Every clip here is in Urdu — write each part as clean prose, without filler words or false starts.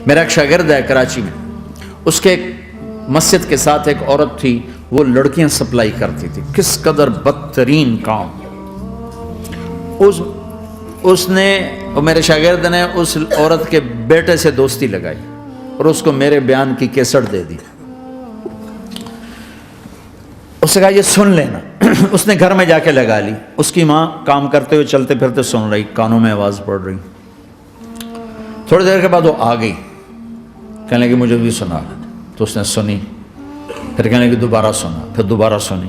میرا ایک شاگرد ہے کراچی میں، اس کے ایک مسجد کے ساتھ ایک عورت تھی، وہ لڑکیاں سپلائی کرتی تھی، کس قدر بدترین کام۔ اس نے، میرے شاگرد نے اس عورت کے بیٹے سے دوستی لگائی اور اس کو میرے بیان کی کیسٹ دے دی۔ اس نے کہا یہ سن لینا۔ اس نے گھر میں جا کے لگا لی، اس کی ماں کام کرتے ہوئے چلتے پھرتے سن رہی، کانوں میں آواز پڑ رہی۔ تھوڑی دیر کے بعد وہ آ گئی، کہنے لگی مجھے بھی سنا، تو اس نے سنی، پھر کہنے لگی دوبارہ سنا، پھر دوبارہ سنی،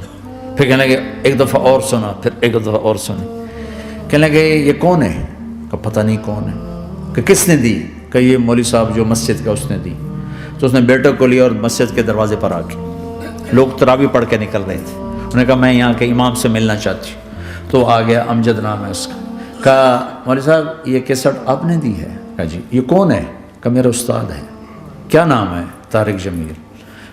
پھر کہنے لگی ایک دفعہ اور سنا، پھر ایک دفعہ اور سنی۔ کہنے لگے یہ کون ہے؟ کہ پتہ نہیں کون ہے۔ کہ کس نے دی؟ کہ یہ مولوی صاحب جو مسجد کا اس نے دی۔ تو اس نے بیٹے کو لیا اور مسجد کے دروازے پر آ کے، لوگ تراویح پڑھ کے نکل رہے تھے، انہوں نے کہا میں یہاں کے امام سے ملنا چاہتی ہوں۔ تو آ گیا، امجد نام ہے اس کا۔ کہا مولوی صاحب یہ کیسٹ آپ نے دی ہے؟ کہا جی۔ یہ کون ہے؟ کہ میرا استاد ہے۔ کیا نام ہے؟ طارق جمیل۔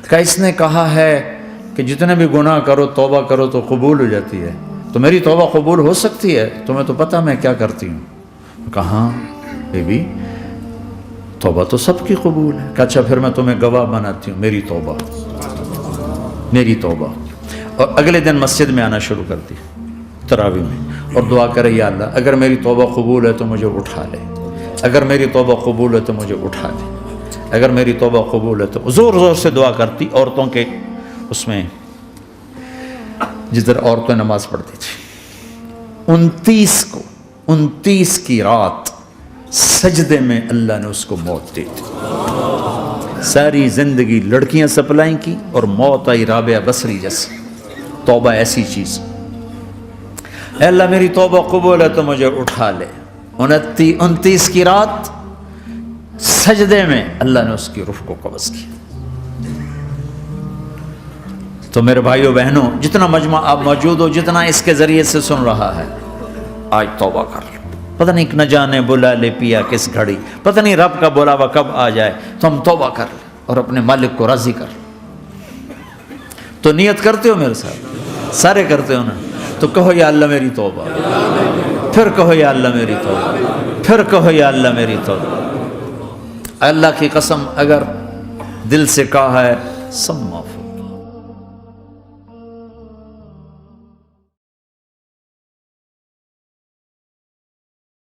کہا اس نے کہا ہے کہ جتنے بھی گناہ کرو توبہ کرو تو قبول ہو جاتی ہے، تو میری توبہ قبول ہو سکتی ہے؟ تمہیں تو پتہ میں کیا کرتی ہوں۔ کہا ہاں بی بی توبہ تو سب کی قبول ہے۔ کہ اچھا پھر میں تمہیں گواہ بناتی ہوں، میری توبہ، میری توبہ۔ اور اگلے دن مسجد میں آنا شروع کر دی تراویح میں، اور دعا کرے یا اللہ اگر میری توبہ قبول ہے تو مجھے اٹھا لے، اگر میری توبہ قبول ہے تو مجھے اٹھا لے، اگر میری توبہ قبول ہے تو زور زور سے دعا کرتی۔ عورتوں کے اس میں جدھر عورتیں نماز پڑھتی تھی، 29 کی رات سجدے میں اللہ نے اس کو موت دی تھی۔ ساری زندگی لڑکیاں سپلائی کی اور موت آئی رابعہ بصری جیسی۔ توبہ ایسی چیز، اے اللہ میری توبہ قبول ہے تو مجھے اٹھا لے۔ 29 کی رات سجدے میں اللہ نے اس کی روح کو قبض کیا۔ تو میرے بھائیو بہنوں، جتنا مجمع آپ موجود ہو، جتنا اس کے ذریعے سے سن رہا ہے، آج توبہ کر لو۔ پتہ نہیں نہ جانے بلا لے پیا کس گھڑی، پتہ نہیں رب کا بلاوا کب آ جائے، تو ہم توبہ کر لیں اور اپنے مالک کو راضی کر لیں۔ تو نیت کرتے ہو میرے ساتھ؟ سارے کرتے ہو نا؟ تو کہو یا اللہ میری توبہ، پھر کہو یا اللہ میری توبہ، پھر کہو یا اللہ میری توبہ۔ اللہ کی قسم اگر دل سے کہا ہے سب معاف۔